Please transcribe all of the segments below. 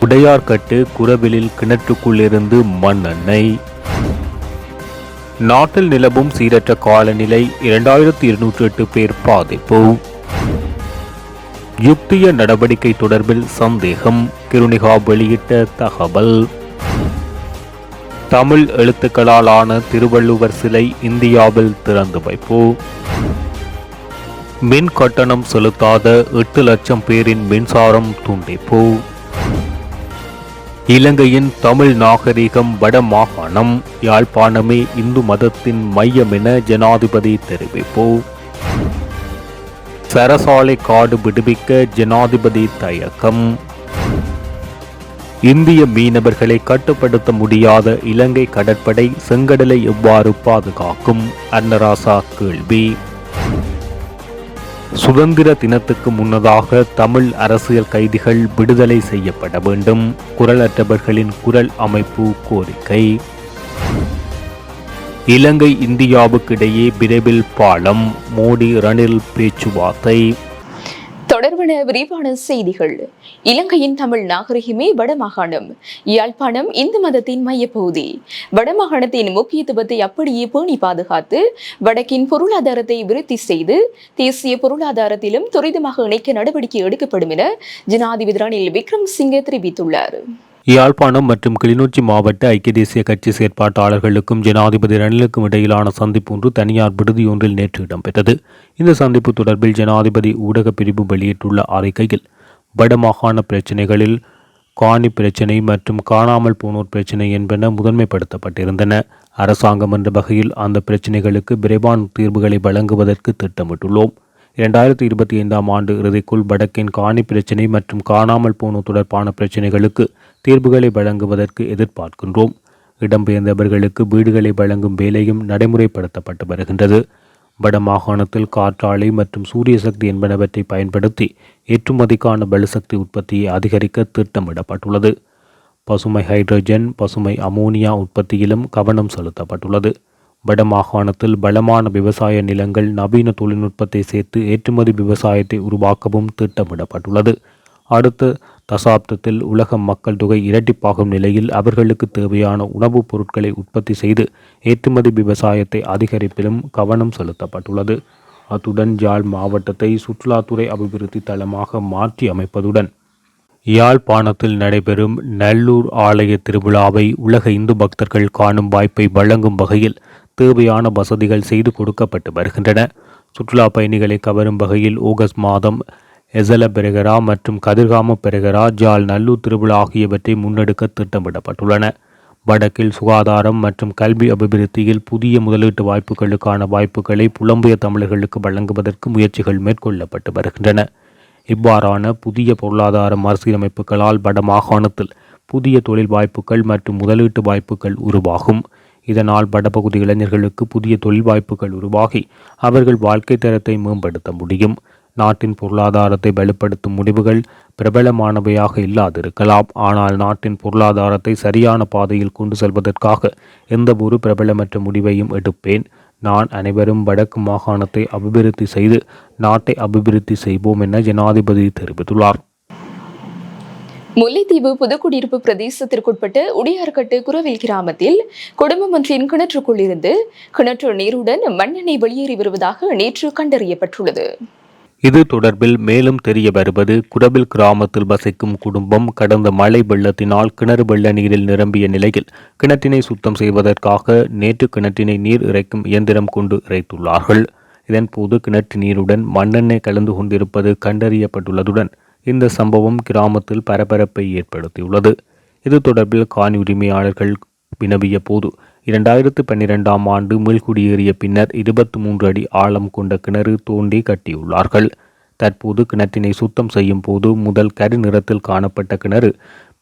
உடையார்கட்டு குரவிலில் கிணற்றுக்குள்ளிருந்து மண்ணெண்ணெய். நாட்டில் நிலவும் சீரற்ற காலநிலை, 2208 பேர் பாதிப்பு. யுக்திய நடவடிக்கை தொடர்பில் சந்தேகம், கிருணிகா வெளியிட்ட தகவல். தமிழ் எழுத்துக்களால் ஆன திருவள்ளுவர் சிலை இந்தியாவில் திறந்து வைப்பு. மின் கட்டணம் செலுத்தாத 8 லட்சம் பேரின் மின்சாரம் துண்டிப்பு. இலங்கையின் தமிழ் நாகரிகம் வடமாகாணம், யாழ்ப்பாணமே இந்து மதத்தின் மையம் என ஜனாதிபதி தெரிவிப்பு. சரசாலை காடு விடுவிக்க ஜனாதிபதி தயக்கம். இந்திய மீனவர்களை கட்டுப்படுத்த முடியாத இலங்கை கடற்படை செங்கடலை எவ்வாறு பாதுகாக்கும்? அன்னராசா கேள்வி. சுதந்திர தினத்துக்கு முன்னதாக தமிழ் அரசியல் கைதிகள் விடுதலை செய்யப்பட வேண்டும், குரலற்றவர்களின் குரல் அமைப்பு கோரிக்கை. இலங்கை இந்தியாவுக்கு இடையே விரைவில் பாலம், மோடி ரணில் பேச்சுவார்த்தை. தொடர்பான விரிவான செய்திகள். இலங்கையின் தமிழ் நாகரிகமே வடமாகாணம், யாழ்ப்பாணம் இந்து மதத்தின் மையப்பகுதி. வடமாகாணத்தின் முக்கியத்துவத்தை அப்படியே பேணி பாதுகாத்து வடக்கின் பொருளாதாரத்தை விருத்தி செய்து தேசிய பொருளாதாரத்திலும் துரிதமாக இணைக்க நடவடிக்கை எடுக்கப்படும் என ஜனாதிபதி ரணில் விக்ரமசிங்கே தெரிவித்துள்ளார். யாழ்ப்பாணம் மற்றும் கிளிநொச்சி மாவட்ட ஐக்கிய தேசிய கட்சி செயற்பாட்டாளர்களுக்கும் ஜனாதிபதி ரணிலுக்கும் இடையிலான சந்திப்பு ஒன்று தனியார் விடுதியொன்றில் நேற்று இடம்பெற்றது. இந்த சந்திப்பு தொடர்பில் ஜனாதிபதி ஊடகப் பிரிவு வெளியிட்டுள்ள அறிக்கையில், வடமாகாண பிரச்சினைகளில் காணி பிரச்சினை மற்றும் காணாமல் போனோர் பிரச்சினை என்பன முதன்மைப்படுத்தப்பட்டிருந்தன. அரசாங்கம் என்ற வகையில் அந்த பிரச்சினைகளுக்கு விரைவான தீர்வுகளை வழங்குவதற்கு திட்டமிட்டுள்ளோம். 2025 ஆண்டு இறுதிக்குள் வடக்கின் காணி பிரச்சினை மற்றும் காணாமல் போனோர் தொடர்பான பிரச்சினைகளுக்கு தீர்வுகளை வழங்குவதற்கு எதிர்பார்க்கின்றோம். இடம்பெயர்ந்தவர்களுக்கு வீடுகளை வழங்கும் வேலையும் நடைமுறைப்படுத்தப்பட்டு வருகின்றது. வடமாகாணத்தில் காற்றாலை மற்றும் சூரிய சக்தி என்பனவற்றை பயன்படுத்தி ஏற்றுமதிக்கான பலசக்தி உற்பத்தியை அதிகரிக்க திட்டமிடப்பட்டுள்ளது. பசுமை ஹைட்ரஜன், பசுமை அமோனியா உற்பத்தியிலும் கவனம் செலுத்தப்பட்டுள்ளது. வடமாகாணத்தில் பலமான விவசாய நிலங்கள், நவீன தொழில்நுட்பத்தை சேர்த்து ஏற்றுமதி விவசாயத்தை உருவாக்கவும் திட்டமிடப்பட்டுள்ளது. அடுத்த தசாப்தத்தில் உலக மக்கள் தொகை இரட்டிப்பாகும் நிலையில் அவர்களுக்கு தேவையான உணவுப் பொருட்களை உற்பத்தி செய்து ஏற்றுமதி விவசாயத்தை அதிகரிப்பிலும் கவனம் செலுத்தப்பட்டுள்ளது. அத்துடன் யாழ் மாவட்டத்தை சுற்றுலாத்துறை அபிவிருத்தி தளமாக மாற்றி அமைப்பதுடன் யாழ்ப்பாணத்தில் நடைபெறும் நல்லூர் ஆலய திருவிழாவை உலக இந்து பக்தர்கள் காணும் வாய்ப்பை வழங்கும் வகையில் தேவையான வசதிகள் செய்து கொடுக்கப்பட்டு வருகின்றன. சுற்றுலா பயணிகளை கவரும் வகையில் ஆகஸ்ட் மாதம் எசல பெரகரா மற்றும் கதிர்காம பெரகரா, ஜாழ் நல்லூர் திருவிழா ஆகியவற்றை முன்னெடுக்க திட்டமிடப்பட்டுள்ளன. வடக்கில் சுகாதாரம் மற்றும் கல்வி அபிவிருத்தியில் புதிய முதலீட்டு வாய்ப்புகளுக்கான வாய்ப்புகளை புலம்பெயர் தமிழர்களுக்கு வழங்குவதற்கு முயற்சிகள் மேற்கொள்ளப்பட்டு வருகின்றன. இவ்வாறான புதிய பொருளாதார மறுசீரமைப்புகளால் வடமாகாணத்தில் புதிய தொழில் வாய்ப்புகள் மற்றும் முதலீட்டு வாய்ப்புகள் உருவாகும். இதனால் வடபகுதி இளைஞர்களுக்கு புதிய தொழில் வாய்ப்புகள் உருவாகி அவர்கள் வாழ்க்கை தரத்தை மேம்படுத்த முடியும். நாட்டின் பொருளாதாரத்தை வலுப்படுத்தும் முடிவுகள் பிரபலமானவையாக இல்லாதிருக்கலாம். ஆனால் நாட்டின் பொருளாதாரத்தை சரியான பாதையில் கொண்டு செல்வதற்காக எந்த ஒரு பிரபலமற்ற முடிவையும் எடுப்பேன். நான் அனைவரும் வடக்கு மாகாணத்தை அபிவிருத்தி செய்து நாட்டை அபிவிருத்தி செய்வோம் என ஜனாதிபதி தெரிவித்துள்ளார். முல்லைத்தீவு புதுக்குடியிருப்பு பிரதேசத்திற்குட்பட்ட உடையார்கட்டு குரவில் கிராமத்தில் குடும்பம் ஒன்றின் கிணற்றுக்குள் இருந்து கிணற்று நீருடன் மண்ணெண்ணெய் வெளியேறி வருவதாக நேற்று கண்டறியப்பட்டுள்ளது. இது தொடர்பில் மேலும் தெரிய வருவது, குடவில் கிராமத்தில் வசிக்கும் குடும்பம் கடந்த மழை வெள்ளத்தினால் கிணறு வெள்ள நீரில் நிரம்பிய நிலையில் கிணற்றினை சுத்தம் செய்வதற்காக நேற்று கிணற்றினை நீர் இறைக்கும் இயந்திரம் கொண்டு இறைத்துள்ளார்கள். இதன்போது கிணற்று நீருடன் மண்ணெண்ணெய் கலந்து கொண்டிருப்பது கண்டறியப்பட்டுள்ளதுடன் இந்த சம்பவம் கிராமத்தில் பரபரப்பை ஏற்படுத்தியுள்ளது. இது தொடர்பில் காணி உரிமையாளர்கள் வினவிய போது 2012 ஆண்டு மீள்குடியேறிய பின்னர் 23 அடி ஆழம் கொண்ட கிணறு தோண்டி கட்டியுள்ளார்கள். தற்போது கிணற்றினை சுத்தம் செய்யும் போது முதல் கரு நிறத்தில் காணப்பட்ட கிணறு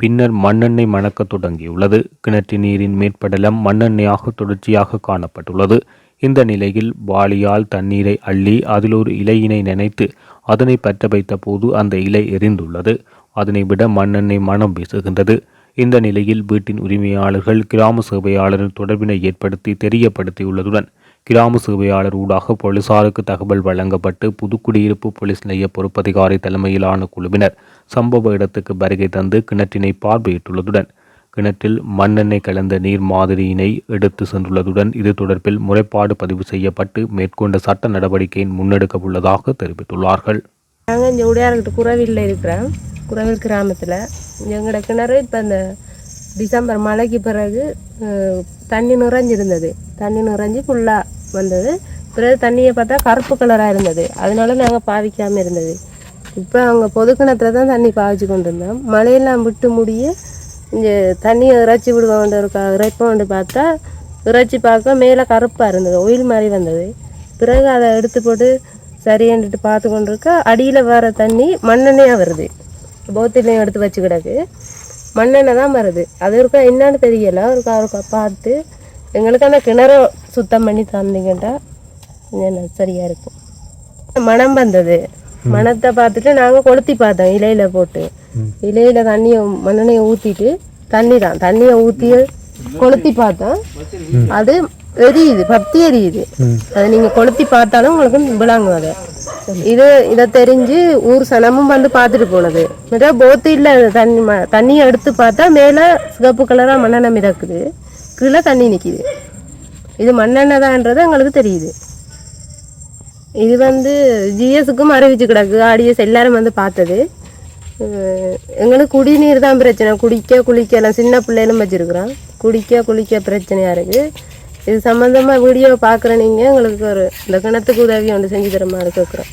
பின்னர் மண்ணெண்ணெய் மணக்க தொடங்கியுள்ளது. கிணற்று நீரின் மேற்படலம் மண்ணெண்ணெயாக தொடர்ச்சியாக காணப்பட்டுள்ளது. இந்த நிலையில் வாளியால் தண்ணீரை அள்ளி அதில் ஒரு இலையினை நினைத்து அதனை பற்ற வைத்த போது அந்த இலை எரிந்துள்ளது. அதனை விட மண்ணெண்ணெய் மனம் வீசுகின்றது. இந்த நிலையில் வீட்டின் உரிமையாளர்கள் கிராம சேவையாளரின் தொடர்பினை ஏற்படுத்தி தெரியப்படுத்தியுள்ளதுடன் கிராம சேவையாளர் ஊடாக போலீசாருக்கு தகவல் வழங்கப்பட்டு புதுக்குடியிருப்பு போலீஸ் நிலைய பொறுப்பதிகாரி தலைமையிலான குழுவினர் சம்பவ இடத்துக்கு வருகை தந்து கிணற்றினை பார்வையிட்டுள்ளதுடன் கிணற்றில் மண்ணெண்ணெய் கலந்த நீர் மாதிரியினை எடுத்து சென்றுள்ளதுடன் இது தொடர்பில் முறைப்பாடு பதிவு செய்யப்பட்டு மேற்கொண்ட சட்ட நடவடிக்கையின் முன்னெடுக்க உள்ளதாக தெரிவித்துள்ளார்கள். நாங்கள் இங்கே உடையார்கிட்ட குறவில் இருக்கிறோம். குறவில் கிராமத்தில் எங்களோட கிணறு இப்போ இந்த டிசம்பர் மழைக்கு பிறகு தண்ணி நிறைஞ்சிருந்தது. தண்ணி நிறைஞ்சி ஃபுல்லாக வந்தது. பிறகு தண்ணியை பார்த்தா கருப்பு கலராக இருந்தது. அதனால நாங்கள் பாவிக்காமல் இருந்தது. இப்போ அங்கே பொது கிணத்துல தான் தண்ணி பாவிச்சு கொண்டு இருந்தோம். மழையெல்லாம் விட்டு முடிய இங்கே தண்ணியை இறைச்சி விடுவோம் இறைப்போண்டு பார்த்தா இறைச்சி பார்க்க மேலே கருப்பாக இருந்தது, ஒயில் மாதிரி வந்தது. பிறகு அதை எடுத்து போட்டு சரியாண்டுட்டு பார்த்து கொண்டு இருக்க அடியில் வர தண்ணி மண்ணெண்ணெயாக வருது. போத்திலையும் எடுத்து வச்சு கிடக்கு மண்ணெண்ணெய் தான் வருது. அது இருக்கா என்னன்னு தெரியல. அவருக்கா பார்த்து எங்களுக்கு அந்த கிணறு சுத்தம் பண்ணி தந்தீங்கன்னா என்ன சரியாக இருக்கும். மனம் வந்தது. மணத்தை பார்த்துட்டு நாங்கள் கொளுத்தி பார்த்தோம் இலையில போட்டு. இலையில தண்ணியை மண்ணெண்ணையை ஊற்றிட்டு தண்ணியை ஊற்றி கொளுத்தி பார்த்தோம். அது எரியுது, பத்தி எரியுது. அதை நீங்கள் கொளுத்தி பார்த்தாலும் உங்களுக்கு விளாங்கும். அதை இதை தெரிஞ்சு ஊர் சனமும் வந்து பார்த்துட்டு போனது. போத்து இல்லை, தண்ணியை எடுத்து பார்த்தா மேலே சிகப்பு கலராக மண்ணெண்ணெய் மிதக்குது, கீழே தண்ணி நிற்கிது. இது மண்ணெண்ணெய் தான்ன்றது எங்களுக்கு தெரியுது. இது ஜிஎஸ்க்கும் அறிவிச்சு கிடக்கு. ஆடிஎஸ் எல்லாரும் வந்து பார்த்தது. எங்களுக்கு குடிநீர் தான் பிரச்சனை. குளிக்கலாம் சின்ன பிள்ளைகளும் வச்சுருக்குறோம். குளிக்க பிரச்சனையாக இருக்குது. இது சம்மந்தமாக வீடியோ பார்க்குற நீங்கள் எங்களுக்கு இந்த கிணத்துக்கு உதவி ஒன்று செஞ்சு தர மாதிரி கேட்குறோம்.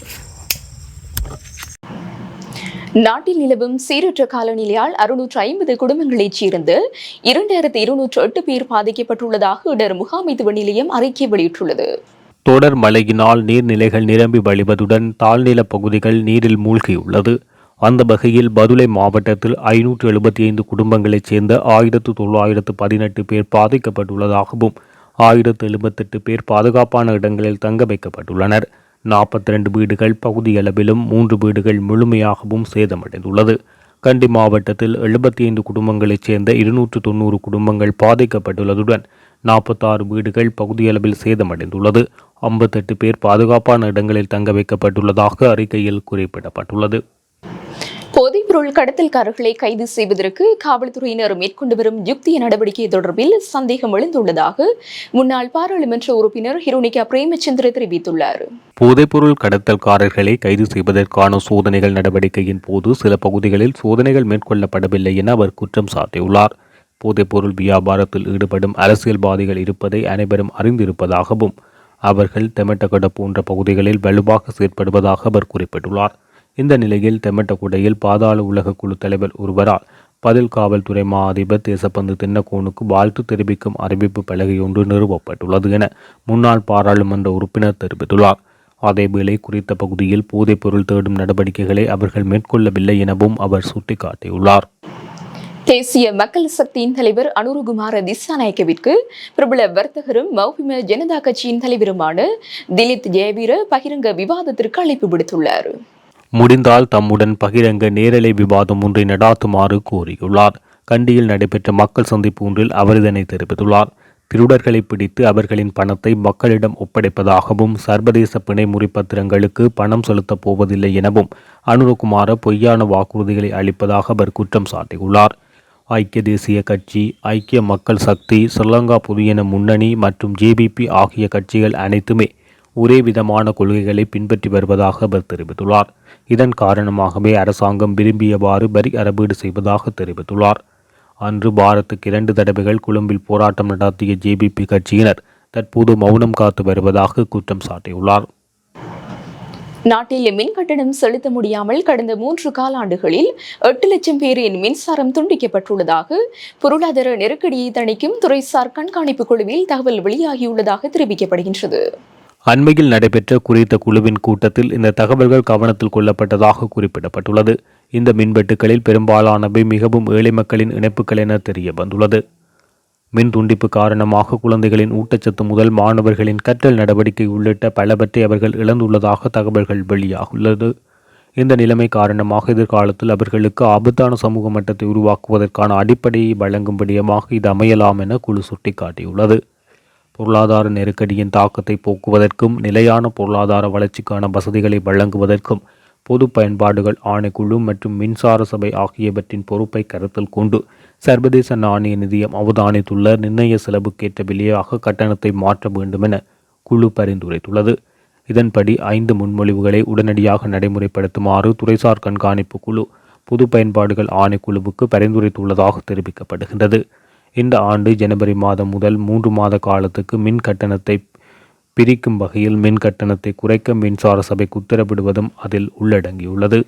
நாட்டில் நிலவும் சீரற்ற காலநிலையால் 650 குடும்பங்களைச் சேர்ந்து 2208 பேர் பாதிக்கப்பட்டுள்ளதாக இடர் முகாமைத்துவ நிலையம் அறிக்கை வெளியிட்டுள்ளது. தொடர் மழையினால் நீர்நிலைகள் நிரம்பி வழிவதுடன் தாழ்நில பகுதிகள் நீரில் மூழ்கியுள்ளது. அந்த வகையில் பதுளை மாவட்டத்தில் 575 குடும்பங்களைச் சேர்ந்த 1918 பேர் பாதிக்கப்பட்டுள்ளதாகவும் 1078 பேர் பாதுகாப்பான இடங்களில் தங்க வைக்கப்பட்டுள்ளனர். 42 வீடுகள் பகுதியளவிலும் 3 வீடுகள் முழுமையாகவும் சேதமடைந்துள்ளது. கண்டி மாவட்டத்தில் 75 குடும்பங்களைச் சேர்ந்த 290 குடும்பங்கள் பாதிக்கப்பட்டுள்ளதுடன் 46 வீடுகள் பகுதியளவில் சேதமடைந்துள்ளது. 58 பேர் பாதுகாப்பான இடங்களில் தங்க வைக்கப்பட்டுள்ளதாக அறிக்கையில் குறிப்பிடப்பட்டுள்ளது. போதைப்பொருள் கடத்தல்காரர்களை கைது செய்வதற்கு காவல்துறையினர் மேற்கொண்டு வரும் யுக்திய நடவடிக்கை தொடர்பில் சந்தேகம் எழுந்துள்ளதாக முன்னாள் பாராளுமன்ற உறுப்பினர் ஹிருணிகா பிரேமச்சந்திர தெரிவித்துள்ளார். போதைப்பொருள் கடத்தல்காரர்களை கைது செய்வதற்கான சோதனைகள் நடவடிக்கையின் போது சில பகுதிகளில் சோதனைகள் மேற்கொள்ளப்படவில்லை என அவர் குற்றம் சாட்டியுள்ளார். போதைப்பொருள் வியாபாரத்தில் ஈடுபடும் அரசியல்வாதிகள் இருப்பதை அனைவரும் அறிந்திருப்பதாகவும் அவர்கள் தெமட்டகொட போன்ற பகுதிகளில் வலுவாக செயற்படுவதாக அவர் குறிப்பிட்டுள்ளார். இந்த நிலையில் தெமட்டகுடையில் பாதாள உலக குழு தலைவர் ஒருவரால் பதில் காவல்துறை மா அதிபர் தேசப்பந்து தென்னக்கோனுக்கு வாழ்த்து தெரிவிக்கும் அறிவிப்பு பலகை ஒன்று நிறுவப்பட்டுள்ளது என முன்னாள் பாராளுமன்ற உறுப்பினர் தெரிவித்துள்ளார். அதேவேளை குறித்த பகுதியில் போதைப்பொருள் தேடும் நடவடிக்கைகளை அவர்கள் மேற்கொள்ளவில்லை எனவும் அவர் சுட்டிக்காட்டியுள்ளார். தேசிய மக்கள் சக்தியின் தலைவர் அனுருகுமார திசாநாயக்கவிற்கு பிரபல வர்த்தகரும் மௌபிம ஜனதா கட்சியின் தலைவருமான திலித் ஜெயவீர பகிரங்க விவாதத்திற்கு அழைப்பு விடுத்துள்ளார். முடிந்தால் தம்முடன் பகிரங்க நேரலை விவாதம் ஒன்றை நடாத்துமாறு கோரியுள்ளார். கண்டியில் நடைபெற்ற மக்கள் சந்திப்பு ஒன்றில் அவர் இதனை தெரிவித்துள்ளார். திருடர்களை பிடித்து அவர்களின் பணத்தை மக்களிடம் ஒப்படைப்பதாகவும் சர்வதேச பிணை முறிப்பத்திரங்களுக்கு பணம் செலுத்தப் போவதில்லை எனவும் அனுரகுமார பொய்யான வாக்குறுதிகளை அளிப்பதாக அவர் குற்றம் சாட்டியுள்ளார். ஐக்கிய தேசிய கட்சி, ஐக்கிய மக்கள் சக்தி, ஸ்ரீலங்கா பொதுஜன முன்னணி மற்றும் ஜேபிபி ஆகிய கட்சிகள் அனைத்துமே ஒரே விதமான கொள்கைகளை பின்பற்றி வருவதாக அவர் தெரிவித்துள்ளார். இதன் காரணமாகவே அரசாங்கம் விரும்பியவாறு வரி அறவீடு செய்வதாக தெரிவித்துள்ளார். அன்று வாரத்துக்கு 2 தடவைகள் கொழும்பில் போராட்டம் நடத்திய ஜேபிபி கட்சியினர் தற்போது மௌனம் காத்து வருவதாக குற்றம் சாட்டியுள்ளார். நாட்டில் மின் கட்டணம் செலுத்த முடியாமல் கடந்த 3 காலாண்டுகளில் 8 லட்சம் பேரின் மின்சாரம் துண்டிக்கப்பட்டுள்ளதாக பொருளாதார நெருக்கடியை தணிக்கும் துறைசார் கண்காணிப்பு குழுவில் தகவல் வெளியாகியுள்ளதாக தெரிவிக்கப்படுகின்றது. அண்மையில் நடைபெற்ற குறித்த குழுவின் கூட்டத்தில் இந்த தகவல்கள் கவனத்தில் கொள்ளப்பட்டதாக குறிப்பிடப்பட்டுள்ளது. இந்த மின்வெட்டுகளில் பெரும்பாலானவை மிகவும் ஏழை மக்களின் இணைப்புகள் என தெரிய வந்துள்ளது. மின் துண்டிப்பு காரணமாக குழந்தைகளின் ஊட்டச்சத்து முதல் மாணவர்களின் கற்றல் நடவடிக்கை உள்ளிட்ட பலவற்றை அவர்கள் இழந்துள்ளதாக தகவல்கள் வெளியாகுள்ளது. இந்த நிலைமை காரணமாக எதிர்காலத்தில் அவர்களுக்கு ஆபத்தான சமூக மட்டத்தை உருவாக்குவதற்கான அடிப்படையை வழங்கும் விடயமாக இது அமையலாம் என குழு சுட்டிக்காட்டியுள்ளது. பொருளாதார நெருக்கடியின் தாக்கத்தை போக்குவதற்கும் நிலையான பொருளாதார வளர்ச்சிக்கான வசதிகளை வழங்குவதற்கும் பொது பயன்பாடுகள் ஆணைக்குழு மற்றும் மின்சார சபை ஆகியவற்றின் பொறுப்பை கருத்தில் கொண்டு சர்வதேச நாணய நிதியம் அவதானித்துள்ள நிர்ணய செலவுக்கேற்ற விலையாக கட்டணத்தை மாற்ற வேண்டுமென குழு பரிந்துரைத்துள்ளது. இதன்படி 5 முன்மொழிவுகளை உடனடியாக நடைமுறைப்படுத்துமாறு துறைசார் கண்காணிப்பு குழு பொது பயன்பாடுகள் ஆணைக்குழுவுக்கு பரிந்துரைத்துள்ளதாக தெரிவிக்கப்படுகின்றது. இந்த ஆண்டு ஜனவரி மாதம் முதல் 3 மாத காலத்துக்கு மின் கட்டணத்தை பிரிக்கும் வகையில் மின் கட்டணத்தை குறைக்க மின்சார சபைக்கு உத்தரவிடுவதும் அதில் உள்ளடங்கியுள்ளது.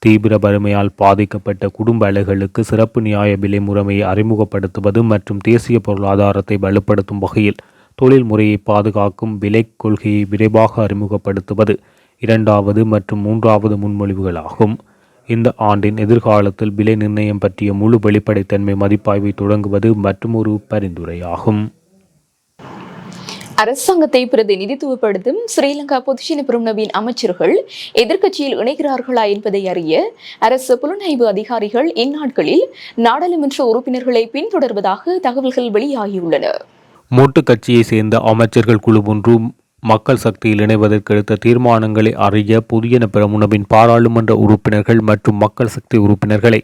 தீவிர வறுமையால் பாதிக்கப்பட்ட குடும்ப அலைகளுக்கு சிறப்பு நியாய விலை முறைமையை அறிமுகப்படுத்துவது மற்றும் தேசிய பொருளாதாரத்தை வலுப்படுத்தும் வகையில் தொழில் முறையை பாதுகாக்கும் விலை கொள்கையை விரைவாக அறிமுகப்படுத்துவது 2வது மற்றும் 3வது முன்மொழிவுகளாகும். இந்த ஆண்டின் எதிர்காலத்தில் விலை நிர்ணயம் பற்றிய முழு வெளிப்படைத்தன்மை மதிப்பாய்வை தொடங்குவது மற்றும் ஒரு பரிந்துரையாகும். அரசாங்கத்தை பிரதிநிதித்துவப்படுத்தும் ஸ்ரீலங்கா பொதுஜன பெரமுனவின் அமைச்சர்கள் எதிர்க்கட்சியில் இணைகிறார்களா என்பதை அறிய அரசு புலனாய்வு அதிகாரிகள் இந்நாட்களில் நாடாளுமன்ற உறுப்பினர்களை பின்தொடர்வதாக தகவல்கள் வெளியாகியுள்ளன. மொட்டு கட்சியை சேர்ந்த அமைச்சர்கள் குழு ஒன்று மக்கள் சக்தியில் இணைவதற்கு எடுத்த தீர்மானங்களை அறிய பொதுஜன பெரமுனவின் பாராளுமன்ற உறுப்பினர்கள் மற்றும் மக்கள் சக்தி உறுப்பினர்களை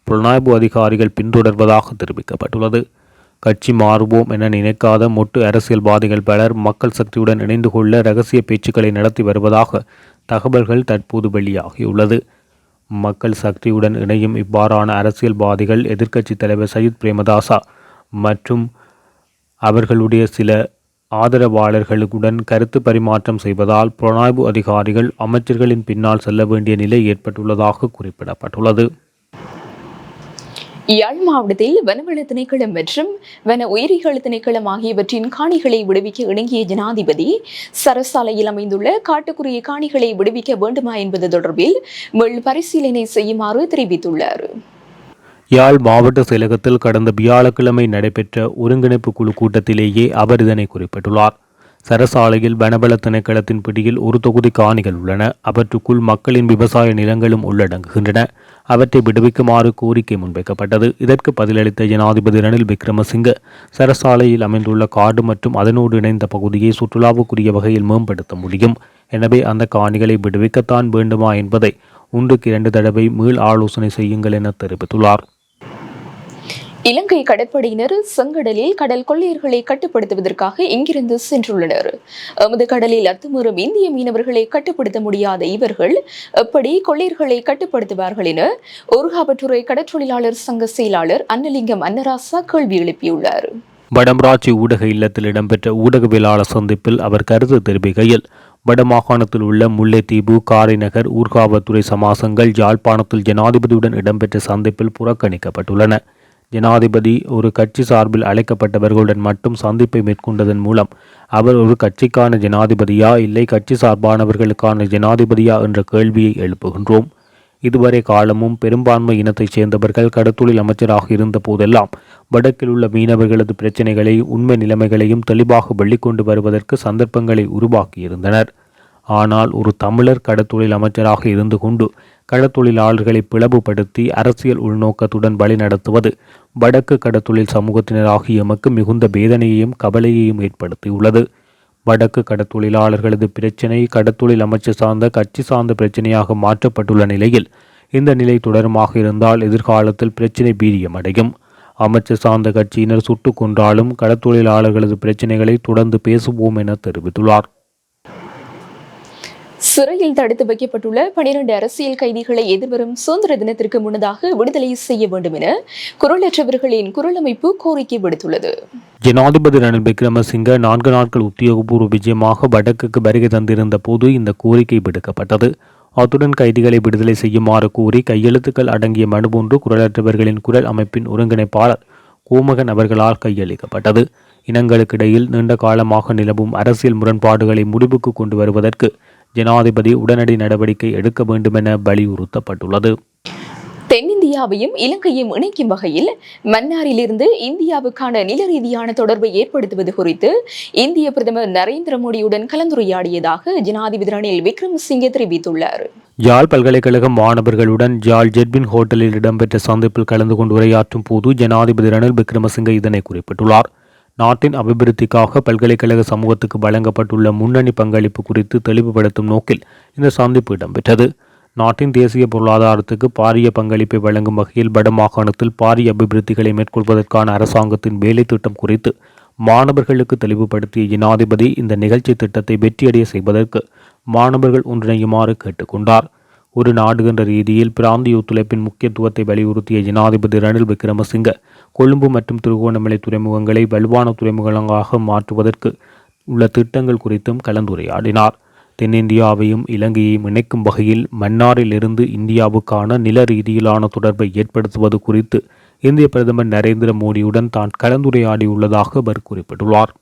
புலனாய்வு அதிகாரிகள் பின்தொடர்வதாக தெரிவிக்கப்பட்டுள்ளது. கட்சி மாறுவோம் என நினைக்காத மொட்டு அரசியல்வாதிகள் பலர் மக்கள் சக்தியுடன் இணைந்து கொள்ள இரகசிய பேச்சுக்களை நடத்தி வருவதாக தகவல்கள் தற்போது வெளியாகியுள்ளது. மக்கள் சக்தியுடன் இணையும் இவ்வாறான அரசியல்வாதிகள் எதிர்க்கட்சி தலைவர் சஜித் பிரேமதாசா மற்றும் அவர்களுடைய சில ஆதரவாளர்களுடன் கருத்து பரிமாற்றம் செய்வதால் புலனாய்வு அதிகாரிகள் அமைச்சர்களின் பின்னால் செல்ல வேண்டிய நிலை ஏற்பட்டுள்ளதாக குறிப்பிடப்பட்டுள்ளது. யாழ் மாவட்டத்தில் வனவள திணைக்களம் மற்றும் வன உயிரிகள் திணைக்களம் ஆகியவற்றின் காணிகளை விடுவிக்க இணங்கிய ஜனாதிபதி சரசாலையில் அமைந்துள்ள காட்டுக்குரிய காணிகளை விடுவிக்க வேண்டுமா என்பது தொடர்பில் மீள் பரிசீலனை செய்யுமாறு தெரிவித்துள்ளார். யாழ் மாவட்ட செயலகத்தில் கடந்த வியாழக்கிழமை நடைபெற்ற ஒருங்கிணைப்பு குழு கூட்டத்திலேயே அவர் இதனை குறிப்பிட்டுள்ளார். சரசாலையில் வனவள திணைக்களத்தின் பிடியில் ஒரு தொகுதி காணிகள் உள்ளன. அவற்றுக்குள் மக்களின் விவசாய நிலங்களும் உள்ளடங்குகின்றன. அவற்றை விடுவிக்குமாறு கோரிக்கை முன்வைக்கப்பட்டது. இதற்கு பதிலளித்த ஜனாதிபதி ரணில் விக்ரமசிங்க சரசாலையில் அமைந்துள்ள காடு மற்றும் அதனோடு இணைந்த பகுதியை சுற்றுலாவுக்குரிய வகையில் மேம்படுத்த முடியும். எனவே அந்த காணிகளை விடுவிக்கத்தான் வேண்டுமா என்பதை 1க்கு 2 தடவை மீள் ஆலோசனை செய்யுங்கள் என தெரிவித்துள்ளார். இலங்கை கடற்படையினர் செங்கடலில் கடல் கொள்ளையர்களை கட்டுப்படுத்துவதற்காக இங்கிருந்து சென்றுள்ளனர். எமது கடலில் அத்துமீறும் இந்திய மீனவர்களை கட்டுப்படுத்த முடியாத இவர்கள் எப்படி கொள்ளையர்களை கட்டுப்படுத்துவார்கள் என ஊர்காவற்றுறை கடற்றொழிலாளர் சங்க செயலாளர் அன்னலிங்கம் அன்னராசா கேள்வி எழுப்பியுள்ளார். வடமராட்சி ஊடக இல்லத்தில் இடம்பெற்ற ஊடகவியலாளர் சந்திப்பில் அவர் கருத்து தெரிவிக்கையில், வடமாகாணத்தில் உள்ள முல்லைத்தீவு, காரைநகர் ஊர்காவத்துறை சமாசங்கள் யாழ்ப்பாணத்தில் ஜனாதிபதியுடன் இடம்பெற்ற சந்திப்பில் புறக்கணிக்கப்பட்டுள்ளன. ஜனாதிபதி ஒரு கட்சி சார்பில் அழைக்கப்பட்டவர்களுடன் மட்டும் சந்திப்பை மேற்கொண்டதன் மூலம் அவர் ஒரு கட்சிக்கான ஜனாதிபதியா இல்லை கட்சி சார்பானவர்களுக்கான ஜனாதிபதியா என்ற கேள்வியை எழுப்புகின்றோம். இதுவரை காலமும் பெரும்பான்மை இனத்தைச் சேர்ந்தவர்கள் கடத்தொழில் அமைச்சராக இருந்த போதெல்லாம் வடக்கில் உள்ள மீனவர்களது பிரச்சினைகளை உண்மை நிலைமைகளையும் தெளிவாக வெளிக்கொண்டு வருவதற்கு சந்தர்ப்பங்களை உருவாக்கியிருந்தனர். ஆனால் ஒரு தமிழர் கடத்தொழில் அமைச்சராக இருந்து கொண்டு கடத்தொழிலாளர்களை பிளவுபடுத்தி அரசியல் உள்நோக்கத்துடன் வழிநடத்துவது வடக்கு கடத்தொழில் சமூகத்தினராகிய எமக்கு மிகுந்த வேதனையையும் கவலையையும் ஏற்படுத்தியுள்ளது. வடக்கு கடத்தொழிலாளர்களது பிரச்சினை கடத்தொழில் அமைச்சர் சார்ந்த கட்சி சார்ந்த பிரச்சினையாக மாற்றப்பட்டுள்ள நிலையில் இந்த நிலை தொடருமாக இருந்தால் எதிர்காலத்தில் பிரச்சினை வீரியமடையும். அமைச்சர் சார்ந்த கட்சியினர் சுட்டுக் கொன்றாலும் கடத்தொழிலாளர்களது பிரச்சினைகளை தொடர்ந்து பேசுவோம் என தெரிவித்துள்ளார். சிறையில் தடுத்து வைக்கப்பட்டுள்ள 12 அரசியல் கைதிகளை எதிர்வரும் சுதந்திர தினத்திற்கு முன்னதாக விடுதலை செய்ய வேண்டும் என குரலற்றவர்களின் குரல் அமைப்பு கோரிக்கை விடுத்துள்ளது. ஜனாதிபதி ரணில் விக்ரமசிங்க 4 நாட்கள் உத்தியோகபூர்வ விஜயமாக வடக்குக்கு வருகை தந்திருந்த போது இந்த கோரிக்கை விடுக்கப்பட்டது. அத்துடன் கைதிகளை விடுதலை செய்யுமாறு கூறி கையெழுத்துக்கள் அடங்கிய மனு ஒன்று குரலற்றவர்களின் குரல் அமைப்பின் ஒருங்கிணைப்பாளர் கோமகன் அவர்களால் கையளிக்கப்பட்டது. இனங்களுக்கிடையில் நீண்ட காலமாக நிலவும் அரசியல் முரண்பாடுகளை முடிவுக்கு கொண்டு வருவதற்கு ஜனாதிபதி உடனடி நடவடிக்கை எடுக்க வேண்டுமென வலியுறுத்தப்பட்டுள்ளது. தென்னிந்தியாவையும் இலங்கையும் இணைக்கும் வகையில் மன்னாரிலிருந்து இந்தியாவுக்கான நில ரீதியான தொடர்பை ஏற்படுத்துவது குறித்து இந்திய பிரதமர் நரேந்திர மோடியுடன் கலந்துரையாடியதாக ஜனாதிபதி ரணில் விக்ரமசிங்கே தெரிவித்துள்ளார். யாழ் பல்கலைக்கழக மாணவர்களுடன் யாழ் ஜெட்வின் ஹோட்டலில் இடம்பெற்ற சந்திப்பில் கலந்து கொண்டு உரையாற்றும் போது ஜனாதிபதி ரணில் விக்ரமசிங்கே இதனை குறிப்பிட்டுள்ளார். நாட்டின் அபிவிருத்திக்காக பல்கலைக்கழக சமூகத்துக்கு வழங்கப்பட்டுள்ள முன்னணி பங்களிப்பு குறித்து தெளிவுபடுத்தும் நோக்கில் இந்த சந்திப்பு இடம்பெற்றது. நாட்டின் தேசிய பொருளாதாரத்துக்கு பாரிய பங்களிப்பை வழங்கும் வகையில் வடமாகாணத்தில் பாரிய அபிவிருத்திகளை மேற்கொள்வதற்கான அரசாங்கத்தின் வேலை திட்டம் குறித்து மாணவர்களுக்கு தெளிவுபடுத்திய ஜனாதிபதி இந்த நிகழ்ச்சி திட்டத்தை வெற்றியடைய செய்வதற்கு மாணவர்கள் ஒன்றிணையுமாறு கேட்டுக்கொண்டார். ஒரு நாடு என்ற ரீதியில் பிராந்திய ஒத்துழைப்பின் முக்கியத்துவத்தை வலியுறுத்திய ஜனாதிபதி ரணில் விக்ரமசிங்க கொழும்பு மற்றும் திருகோணமலை துறைமுகங்களை வலுவான துறைமுகங்களாக மாற்றுவதற்கு உள்ள திட்டங்கள் குறித்தும் கலந்துரையாடினார். தென்னிந்தியாவையும் இலங்கையையும் இணைக்கும் வகையில் மன்னாரில் இருந்து இந்தியாவுக்கான நில ரீதியிலான தொடர்பை ஏற்படுத்துவது குறித்து இந்திய பிரதமர் நரேந்திர மோடியுடன் தான் கலந்துரையாடியுள்ளதாக அவர் குறிப்பிட்டுள்ளார்.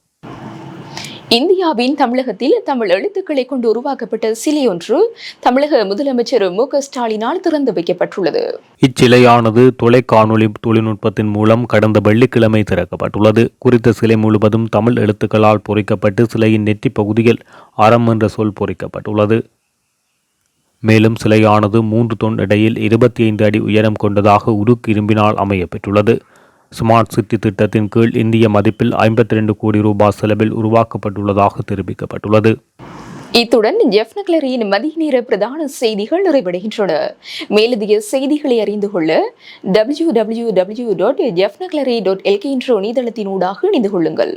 இந்தியாவின் தமிழகத்தில் தமிழ் எழுத்துக்களை கொண்டு உருவாக்கப்பட்ட சிலை ஒன்று தமிழக முதலமைச்சர் மு.க.ஸ்டாலினால் திறந்து வைக்கப்பட்டுள்ளது. இச்சிலையானது தொலைக்காணொலி தொழில்நுட்பத்தின் மூலம் கடந்த வெள்ளிக்கிழமை திறக்கப்பட்டுள்ளது. குறித்த சிலை முழுவதும் தமிழ் எழுத்துக்களால் பொறிக்கப்பட்டு சிலையின் நெற்றி பகுதியில் அறம் என்ற சொல் பொறிக்கப்பட்டுள்ளது. மேலும் சிலையானது 3 தொன் இடையில் 25 அடி உயரம் கொண்டதாக உருக்கு இரும்பினால் அமையப்பெற்றுள்ளது. ஸ்மார்ட் சிட்டி திட்டத்தின் கீழ் இந்திய மதிப்பில் 52 கோடி ரூபாய் செலவில் உருவாக்கப்பட்டுள்ளதாக தெரிவிக்கப்பட்டுள்ளது. இத்துடன் ஜெஃப் நக்லரியின் மதிய நேர பிரதான செய்திகள் நிறைவடைகின்றன. மேலதிக செய்திகளை அறிந்து கொள்ள www.jeffnaclery.lk என்ற இணையதளத்தினூடாக இணைந்து கொள்ளுங்கள்.